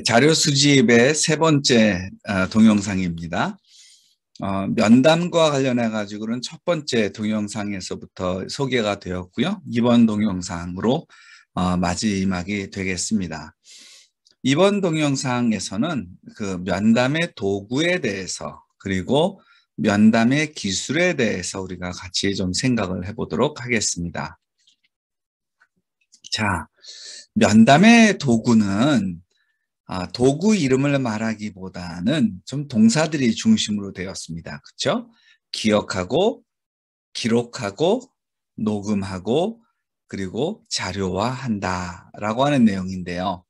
자료 수집의 세 번째 동영상입니다. 면담과 관련해 가지고는 첫 번째 동영상에서부터 소개가 되었고요. 이번 동영상으로 마지막이 되겠습니다. 이번 동영상에서는 그 면담의 도구에 대해서 그리고 면담의 기술에 대해서 우리가 같이 좀 생각을 해보도록 하겠습니다. 자, 면담의 도구는 도구 이름을 말하기보다는 좀 동사들이 중심으로 되었습니다. 그렇죠? 기억하고, 기록하고, 녹음하고, 그리고 자료화한다라고 하는 내용인데요.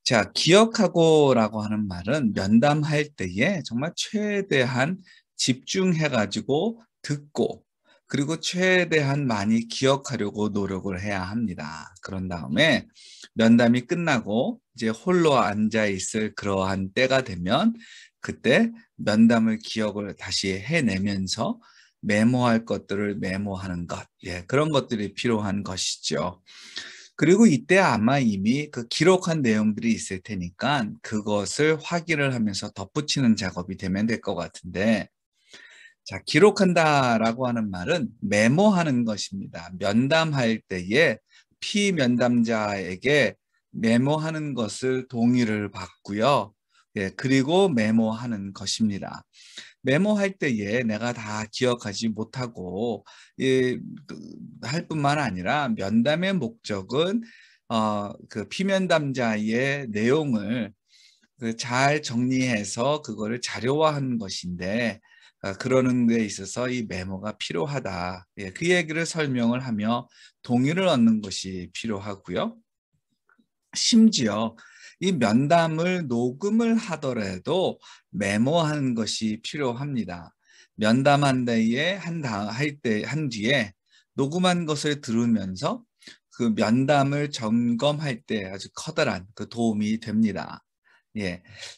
자, 기억하고라고 하는 말은 면담할 때에 정말 최대한 집중해가지고 듣고, 그리고 최대한 많이 기억하려고 노력을 해야 합니다. 그런 다음에 면담이 끝나고 이제 홀로 앉아 있을 그러한 때가 되면 그때 면담을 기억을 다시 해내면서 메모할 것들을 메모하는 것, 그런 것들이 필요한 것이죠. 그리고 이때 아마 이미 그 기록한 내용들이 있을 테니까 그것을 확인을 하면서 덧붙이는 작업이 되면 될 것 같은데, 자, 기록한다라고 하는 말은 메모하는 것입니다. 면담할 때에 피면담자에게 메모하는 것을 동의를 받고요. 그리고 메모하는 것입니다. 메모할 때에 내가 다 기억하지 못하고 할 뿐만 아니라 면담의 목적은 그 피면담자의 내용을 잘 정리해서 그거를 자료화하는 것인데, 그러는 데 있어서 이 메모가 필요하다. 그 얘기를 설명을 하며 동의를 얻는 것이 필요하고요. 심지어 이 면담을 녹음을 하더라도 메모하는 것이 필요합니다. 면담한 데에 한 뒤에 녹음한 것을 들으면서 그 면담을 점검할 때 아주 커다란 그 도움이 됩니다.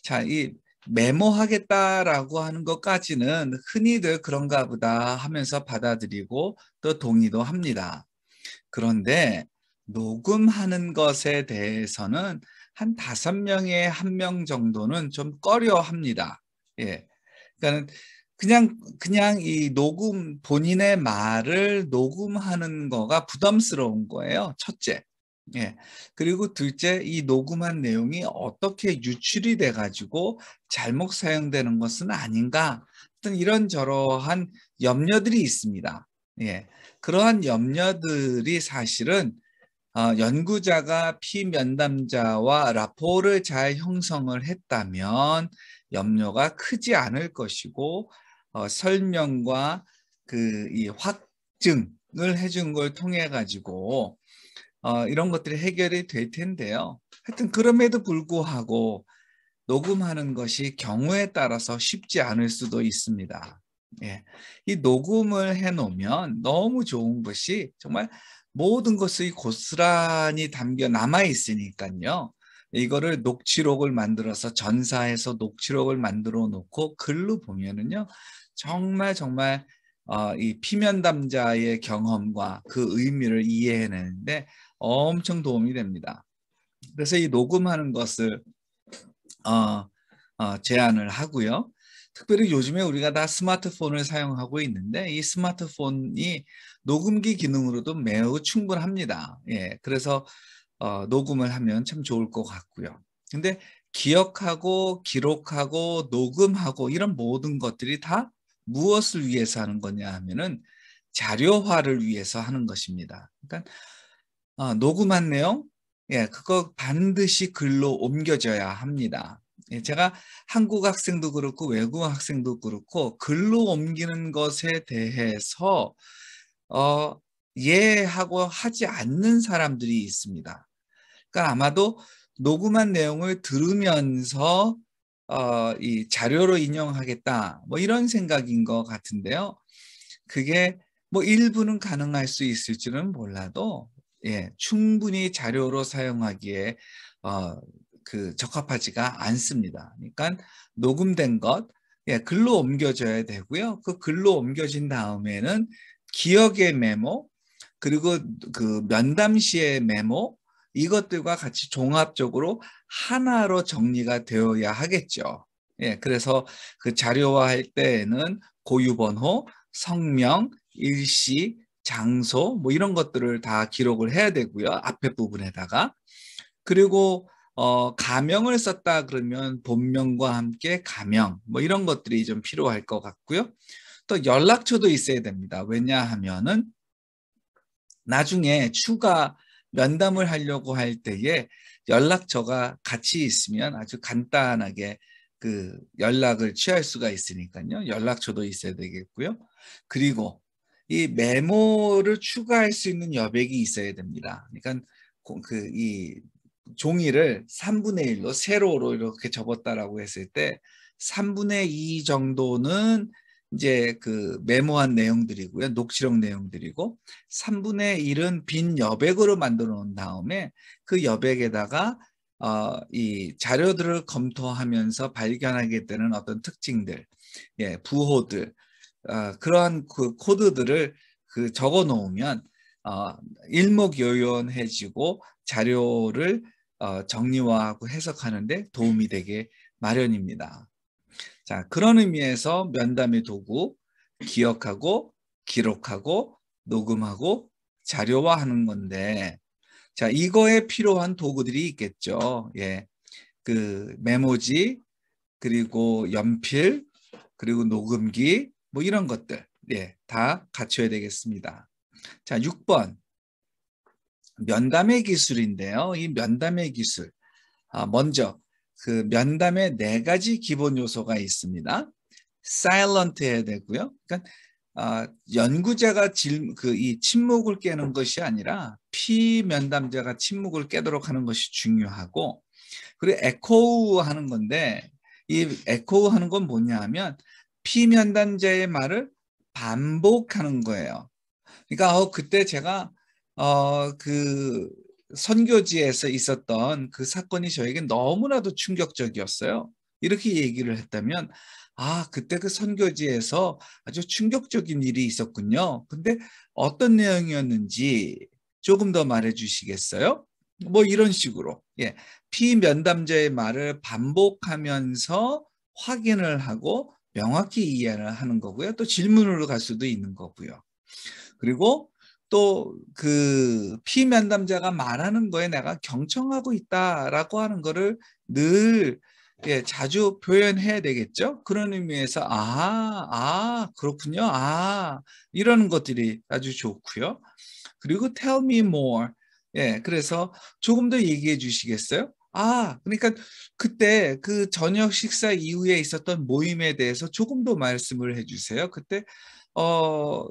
자, 이 메모하겠다라고 하는 것까지는 흔히들 그런가 보다 하면서 받아들이고 또 동의도 합니다. 그런데 녹음하는 것에 대해서는 한 5명에 1명 정도는 좀 꺼려 합니다. 그러니까 그냥 이 녹음, 본인의 말을 녹음하는 거가 부담스러운 거예요. 첫째. 그리고 둘째, 이 녹음한 내용이 어떻게 유출이 돼가지고 잘못 사용되는 것은 아닌가. 어떤 이런저러한 염려들이 있습니다. 그러한 염려들이 사실은 연구자가 피면담자와 라포를 잘 형성을 했다면 염려가 크지 않을 것이고, 설명과 이 확증을 해준 걸 통해 가지고 이런 것들이 해결이 될 텐데요. 하여튼 그럼에도 불구하고 녹음하는 것이 경우에 따라서 쉽지 않을 수도 있습니다. 이 녹음을 해놓으면 너무 좋은 것이 정말 모든 것이 고스란히 담겨 남아 있으니까요. 이거를 녹취록을 만들어서 전사해서 녹취록을 만들어 놓고 글로 보면은요, 정말 이 피면담자의 경험과 그 의미를 이해해내는데 엄청 도움이 됩니다. 그래서 이 녹음하는 것을 제안을 하고요. 특별히 요즘에 우리가 다 스마트폰을 사용하고 있는데 이 스마트폰이 녹음기 기능으로도 매우 충분합니다. 그래서 녹음을 하면 참 좋을 것 같고요. 근데 기억하고 기록하고 녹음하고 이런 모든 것들이 다 무엇을 위해서 하는 거냐 하면은 자료화를 위해서 하는 것입니다. 그러니까 녹음한 내용, 그거 반드시 글로 옮겨져야 합니다. 제가 한국 학생도 그렇고 외국 학생도 그렇고 글로 옮기는 것에 대해서 하고 하지 않는 사람들이 있습니다. 그러니까 아마도 녹음한 내용을 들으면서 이 자료로 인용하겠다, 뭐 이런 생각인 것 같은데요. 그게 뭐 일부는 가능할 수 있을지는 몰라도 충분히 자료로 사용하기에 적합하지가 않습니다. 그러니까 녹음된 것 글로 옮겨져야 되고요. 그 글로 옮겨진 다음에는 기억의 메모, 그리고 그 면담 시의 메모, 이것들과 같이 종합적으로 하나로 정리가 되어야 하겠죠. 예, 그래서 그 자료화할 때에는 고유번호, 성명, 일시, 장소 뭐 이런 것들을 다 기록을 해야 되고요. 앞에 부분에다가. 그리고 가명을 썼다 그러면 본명과 함께 가명 뭐 이런 것들이 좀 필요할 것 같고요. 또 연락처도 있어야 됩니다. 왜냐하면은 나중에 추가 면담을 하려고 할 때에 연락처가 같이 있으면 아주 간단하게 그 연락을 취할 수가 있으니까요. 연락처도 있어야 되겠고요. 그리고 이 메모를 추가할 수 있는 여백이 있어야 됩니다. 그러니까 이 종이를 3분의 1로 세로로 이렇게 접었다라고 했을 때 3분의 2 정도는 이제 그 메모한 내용들이고요. 녹취록 내용들이고 3분의 1은 빈 여백으로 만들어 놓은 다음에 그 여백에다가 이 자료들을 검토하면서 발견하게 되는 어떤 특징들, 예, 부호들, 그러한 그 코드들을 그 적어 놓으면 일목요연해지고 자료를 정리화하고 해석하는데 도움이 되게 마련입니다. 자, 그런 의미에서 면담의 도구, 기억하고, 기록하고, 녹음하고, 자료화하는 건데, 자, 이거에 필요한 도구들이 있겠죠. 예. 그 메모지, 그리고 연필, 그리고 녹음기, 뭐 이런 것들. 예, 다 갖춰야 되겠습니다. 자, 6번. 면담의 기술인데요. 이 면담의 기술. 먼저 그 면담에 4가지 기본 요소가 있습니다. silent 해야 되고요. 그러니까 연구자가 이 침묵을 깨는 것이 아니라 피면담자가 침묵을 깨도록 하는 것이 중요하고, 그리고 에코우 하는 건데, 이 에코우 하는 건 뭐냐 하면 피면담자의 말을 반복하는 거예요. 그러니까 그때 제가 그 선교지에서 있었던 그 사건이 저에게 너무나도 충격적이었어요. 이렇게 얘기를 했다면, 그때 그 선교지에서 아주 충격적인 일이 있었군요. 근데 어떤 내용이었는지 조금 더 말해 주시겠어요? 뭐 이런 식으로. 예. 피면담자의 말을 반복하면서 확인을 하고 명확히 이해를 하는 거고요. 또 질문으로 갈 수도 있는 거고요. 그리고 또 그 피면담자가 말하는 거에 내가 경청하고 있다라고 하는 거를 늘 자주 표현해야 되겠죠. 그런 의미에서 그렇군요. 이러는 것들이 아주 좋고요. 그리고 tell me more. 예, 그래서 조금 더 얘기해 주시겠어요? 그러니까 그때 그 저녁 식사 이후에 있었던 모임에 대해서 조금 더 말씀을 해 주세요. 그때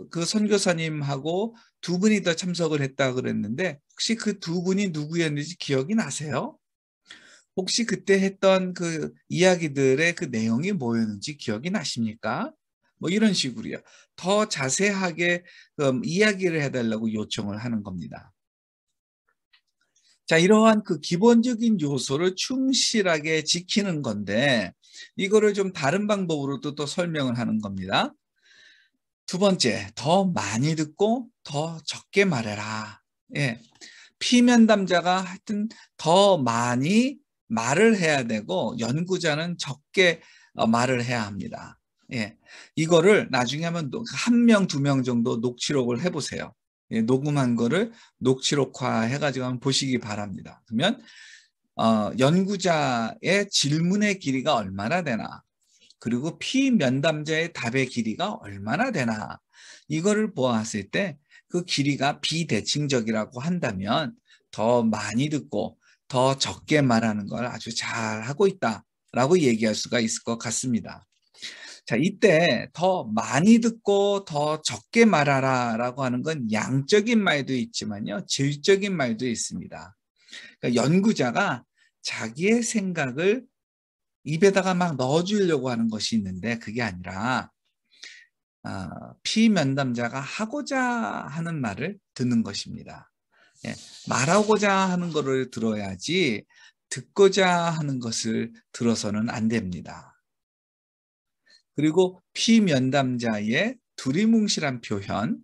그 선교사님하고 2분이 더 참석을 했다 그랬는데 혹시 그 2분이 누구였는지 기억이 나세요? 혹시 그때 했던 그 이야기들의 그 내용이 뭐였는지 기억이 나십니까? 뭐 이런 식으로요. 더 자세하게 이야기를 해달라고 요청을 하는 겁니다. 자, 이러한 그 기본적인 요소를 충실하게 지키는 건데 이거를 좀 다른 방법으로도 또 설명을 하는 겁니다. 2번째, 더 많이 듣고 더 적게 말해라. 예. 피면담자가 하여튼 더 많이 말을 해야 되고 연구자는 적게 말을 해야 합니다. 예. 이거를 나중에 한번 1명, 2명 정도 녹취록을 해보세요. 예, 녹음한 거를 녹취록화 해가지고 한번 보시기 바랍니다. 그러면 연구자의 질문의 길이가 얼마나 되나, 그리고 피면담자의 답의 길이가 얼마나 되나, 이거를 보았을 때 그 길이가 비대칭적이라고 한다면 더 많이 듣고 더 적게 말하는 걸 아주 잘하고 있다라고 얘기할 수가 있을 것 같습니다. 자, 이때 더 많이 듣고 더 적게 말하라 라고 하는 건 양적인 말도 있지만요, 질적인 말도 있습니다. 그러니까 연구자가 자기의 생각을 입에다가 막 넣어주려고 하는 것이 있는데 그게 아니라 피면담자가 하고자 하는 말을 듣는 것입니다. 예, 말하고자 하는 것을 들어야지 듣고자 하는 것을 들어서는 안 됩니다. 그리고 피면담자의 두리뭉실한 표현,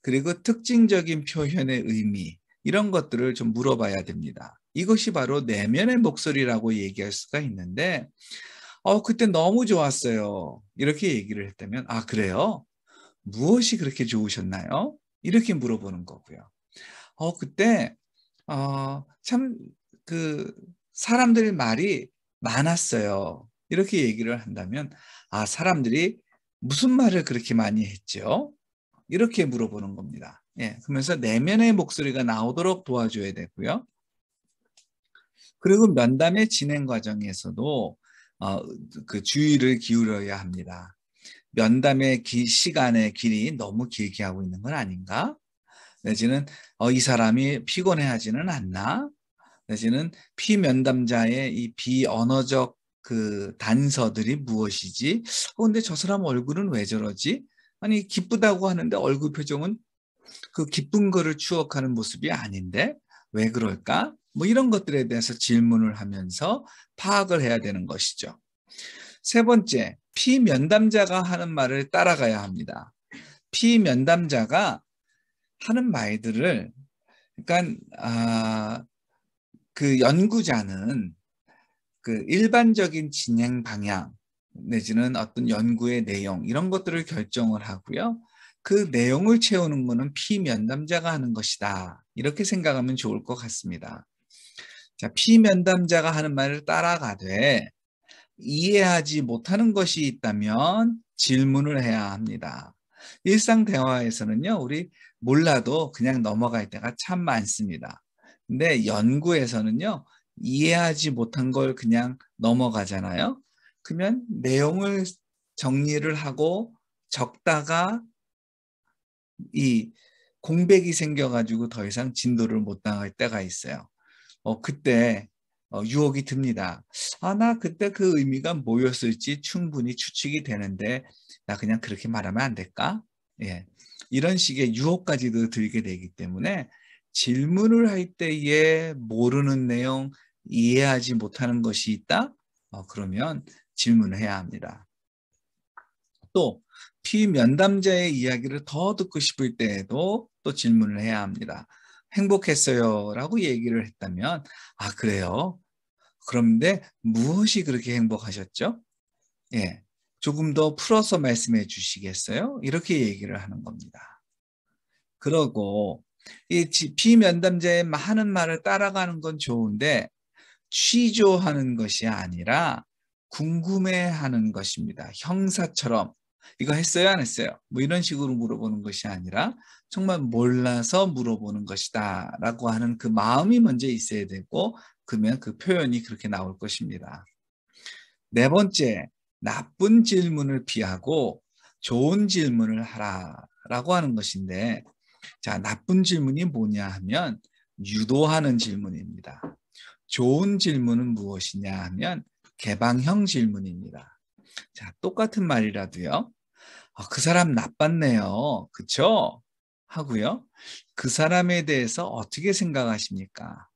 그리고 특징적인 표현의 의미, 이런 것들을 좀 물어봐야 됩니다. 이것이 바로 내면의 목소리라고 얘기할 수가 있는데 그때 너무 좋았어요. 이렇게 얘기를 했다면 아 그래요? 무엇이 그렇게 좋으셨나요? 이렇게 물어보는 거고요. 그때 참 그 사람들이 말이 많았어요. 이렇게 얘기를 한다면 아 사람들이 무슨 말을 그렇게 많이 했죠? 이렇게 물어보는 겁니다. 예. 그러면서 내면의 목소리가 나오도록 도와줘야 되고요. 그리고 면담의 진행 과정에서도 그 주의를 기울여야 합니다. 면담의 시간의 길이 너무 길게 하고 있는 건 아닌가? 내지는 이 사람이 피곤해하지는 않나? 내지는 피면담자의 이 비언어적 그 단서들이 무엇이지? 근데 저 사람 얼굴은 왜 저러지? 아니 기쁘다고 하는데 얼굴 표정은 그 기쁜 거를 추억하는 모습이 아닌데 왜 그럴까? 뭐 이런 것들에 대해서 질문을 하면서 파악을 해야 되는 것이죠. 세 번째, 피면담자가 하는 말을 따라가야 합니다. 피면담자가 하는 말들을 그러니까 그 연구자는 그 일반적인 진행 방향 내지는 어떤 연구의 내용 이런 것들을 결정을 하고요. 그 내용을 채우는 것은 피면담자가 하는 것이다. 이렇게 생각하면 좋을 것 같습니다. 자, 피면담자가 하는 말을 따라가되 이해하지 못하는 것이 있다면 질문을 해야 합니다. 일상 대화에서는요, 우리 몰라도 그냥 넘어갈 때가 참 많습니다. 근데 연구에서는요, 이해하지 못한 걸 그냥 넘어가잖아요. 그러면 내용을 정리를 하고 적다가 이 공백이 생겨가지고 더 이상 진도를 못 나갈 때가 있어요. 그때 유혹이 듭니다. 나 그때 그 의미가 뭐였을지 충분히 추측이 되는데 나 그냥 그렇게 말하면 안 될까? 예. 이런 식의 유혹까지도 들게 되기 때문에 질문을 할 때에 모르는 내용, 이해하지 못하는 것이 있다? 그러면 질문을 해야 합니다. 또 피면담자의 이야기를 더 듣고 싶을 때에도 또 질문을 해야 합니다. 행복했어요 라고 얘기를 했다면 아 그래요? 그런데 무엇이 그렇게 행복하셨죠? 예, 조금 더 풀어서 말씀해 주시겠어요? 이렇게 얘기를 하는 겁니다. 그러고 이 비면담자의 하는 말을 따라가는 건 좋은데 취조하는 것이 아니라 궁금해하는 것입니다. 형사처럼 이거 했어요, 안 했어요? 뭐 이런 식으로 물어보는 것이 아니라 정말 몰라서 물어보는 것이다라고 하는 그 마음이 먼저 있어야 되고 그러면 그 표현이 그렇게 나올 것입니다. 네 번째, 나쁜 질문을 피하고 좋은 질문을 하라라고 하는 것인데 자, 나쁜 질문이 뭐냐 하면 유도하는 질문입니다. 좋은 질문은 무엇이냐 하면 개방형 질문입니다. 자, 똑같은 말이라도요. 그 사람 나빴네요. 그쵸? 하고요. 그 사람에 대해서 어떻게 생각하십니까?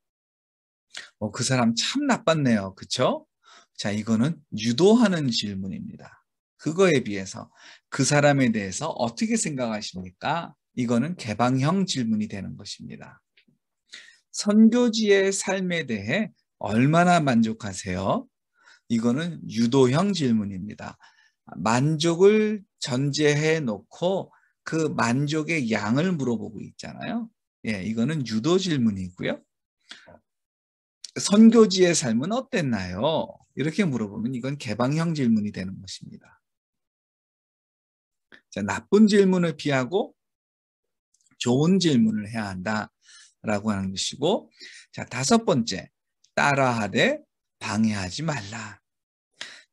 그 사람 참 나빴네요. 그쵸? 자, 이거는 유도하는 질문입니다. 그거에 비해서 그 사람에 대해서 어떻게 생각하십니까? 이거는 개방형 질문이 되는 것입니다. 선교지의 삶에 대해 얼마나 만족하세요? 이거는 유도형 질문입니다. 만족을 전제해 놓고 그 만족의 양을 물어보고 있잖아요. 예, 이거는 유도 질문이고요. 선교지의 삶은 어땠나요? 이렇게 물어보면 이건 개방형 질문이 되는 것입니다. 자, 나쁜 질문을 피하고 좋은 질문을 해야 한다라고 하는 것이고, 자, 다섯 번째, 따라하되 방해하지 말라.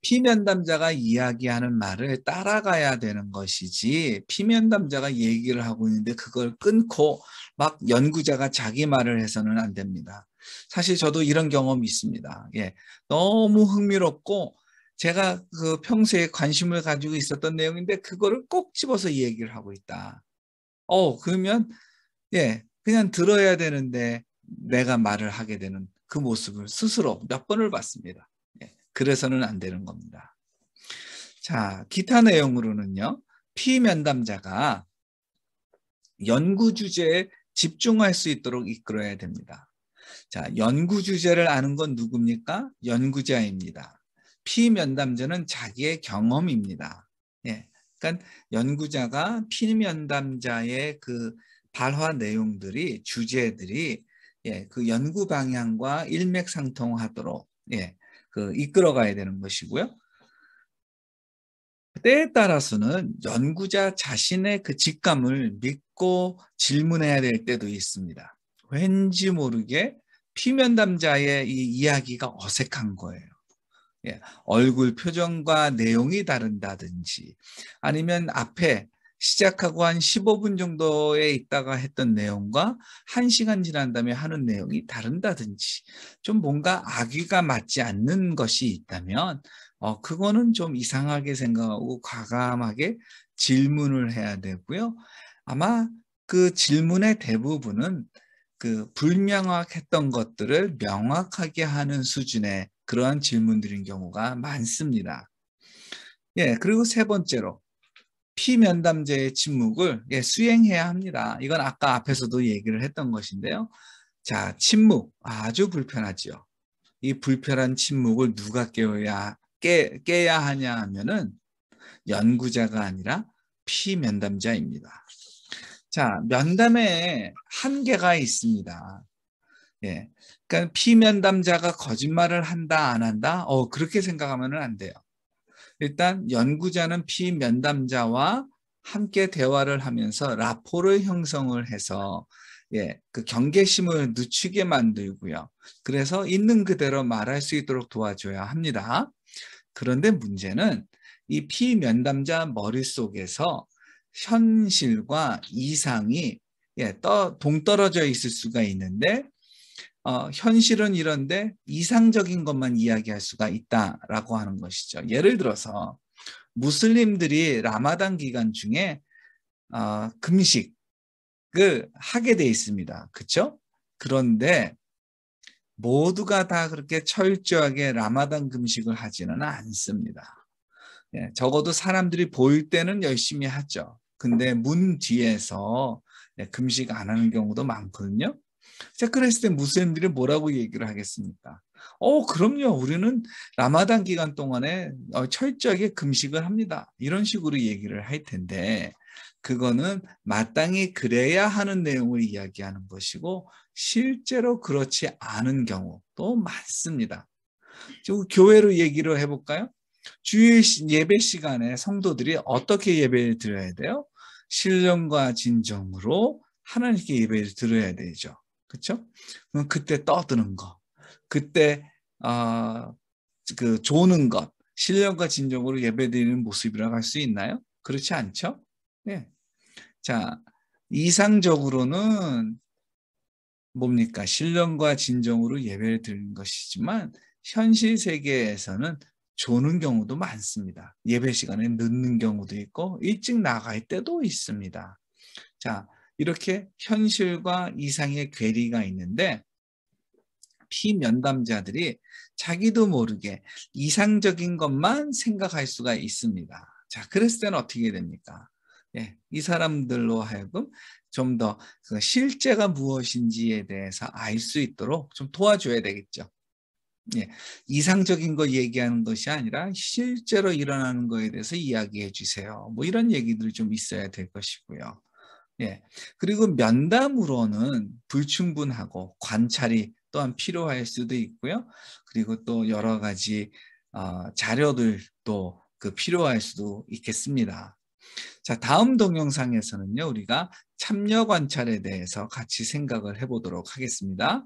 피면담자가 이야기하는 말을 따라가야 되는 것이지 피면담자가 얘기를 하고 있는데 그걸 끊고 막 연구자가 자기 말을 해서는 안 됩니다. 사실 저도 이런 경험이 있습니다. 예, 너무 흥미롭고 제가 그 평소에 관심을 가지고 있었던 내용인데 그거를 꼭 집어서 얘기를 하고 있다. 그러면 예, 그냥 들어야 되는데 내가 말을 하게 되는 그 모습을 스스로 몇 번을 봤습니다. 예, 그래서는 안 되는 겁니다. 자, 기타 내용으로는요. 피면담자가 연구 주제에 집중할 수 있도록 이끌어야 됩니다. 자, 연구 주제를 아는 건 누굽니까? 연구자입니다. 피면담자는 자기의 경험입니다. 예. 그러니까 연구자가 피면담자의 그 발화 내용들이 주제들이 예, 그 연구 방향과 일맥상통하도록 예, 그 이끌어가야 되는 것이고요. 때에 따라서는 연구자 자신의 그 직감을 믿고 질문해야 될 때도 있습니다. 왠지 모르게 피면담자의 이 이야기가 어색한 거예요. 예, 얼굴 표정과 내용이 다른다든지 아니면 앞에 시작하고 한 15분 정도에 있다가 했던 내용과 1시간 지난 다음에 하는 내용이 다른다든지 좀 뭔가 악의가 맞지 않는 것이 있다면 그거는 좀 이상하게 생각하고 과감하게 질문을 해야 되고요. 아마 그 질문의 대부분은 그 불명확했던 것들을 명확하게 하는 수준의 그러한 질문들인 경우가 많습니다. 예, 그리고 세 번째로 피면담자의 침묵을 수행해야 합니다. 이건 아까 앞에서도 얘기를 했던 것인데요. 자, 침묵 아주 불편하죠. 이 불편한 침묵을 누가 깨야 하냐 하면은 연구자가 아니라 피면담자입니다. 자, 면담에 한계가 있습니다. 예. 그러니까 피면담자가 거짓말을 한다, 안 한다? 그렇게 생각하면 안 돼요. 일단 연구자는 피면담자와 함께 대화를 하면서 라포를 형성을 해서 예, 그 경계심을 늦추게 만들고요. 그래서 있는 그대로 말할 수 있도록 도와줘야 합니다. 그런데 문제는 이 피면담자 머릿속에서 현실과 이상이 예, 동떨어져 있을 수가 있는데 현실은 이런데 이상적인 것만 이야기할 수가 있다라고 하는 것이죠. 예를 들어서 무슬림들이 라마단 기간 중에 금식을 하게 돼 있습니다. 그렇죠? 그런데 모두가 다 그렇게 철저하게 라마단 금식을 하지는 않습니다. 예, 적어도 사람들이 보일 때는 열심히 하죠. 근데 문 뒤에서 금식 안 하는 경우도 많거든요. 자, 그랬을 때 무슬림들이 뭐라고 얘기를 하겠습니까? 그럼요. 우리는 라마단 기간 동안에 철저하게 금식을 합니다. 이런 식으로 얘기를 할 텐데 그거는 마땅히 그래야 하는 내용을 이야기하는 것이고 실제로 그렇지 않은 경우도 많습니다. 교회로 얘기를 해볼까요? 주일 예배 시간에 성도들이 어떻게 예배를 드려야 돼요? 신령과 진정으로 하나님께 예배를 드려야 되죠. 그렇죠? 그럼 그때 떠드는 거, 그때 그 조는 것, 신령과 진정으로 예배드리는 모습이라고 할 수 있나요? 그렇지 않죠? 네. 자, 이상적으로는 뭡니까? 신령과 진정으로 예배를 드리는 것이지만 현실 세계에서는 조는 경우도 많습니다. 예배 시간에 늦는 경우도 있고 일찍 나갈 때도 있습니다. 자, 이렇게 현실과 이상의 괴리가 있는데 피면담자들이 자기도 모르게 이상적인 것만 생각할 수가 있습니다. 자, 그랬을 때는 어떻게 됩니까? 예, 이 사람들로 하여금 좀 더 그 실제가 무엇인지에 대해서 알 수 있도록 좀 도와줘야 되겠죠. 예, 이상적인 거 얘기하는 것이 아니라 실제로 일어나는 거에 대해서 이야기해 주세요. 뭐 이런 얘기들이 좀 있어야 될 것이고요. 예. 그리고 면담으로는 불충분하고 관찰이 또한 필요할 수도 있고요. 그리고 또 여러 가지 자료들도 그 필요할 수도 있겠습니다. 자, 다음 동영상에서는요, 우리가 참여 관찰에 대해서 같이 생각을 해보도록 하겠습니다.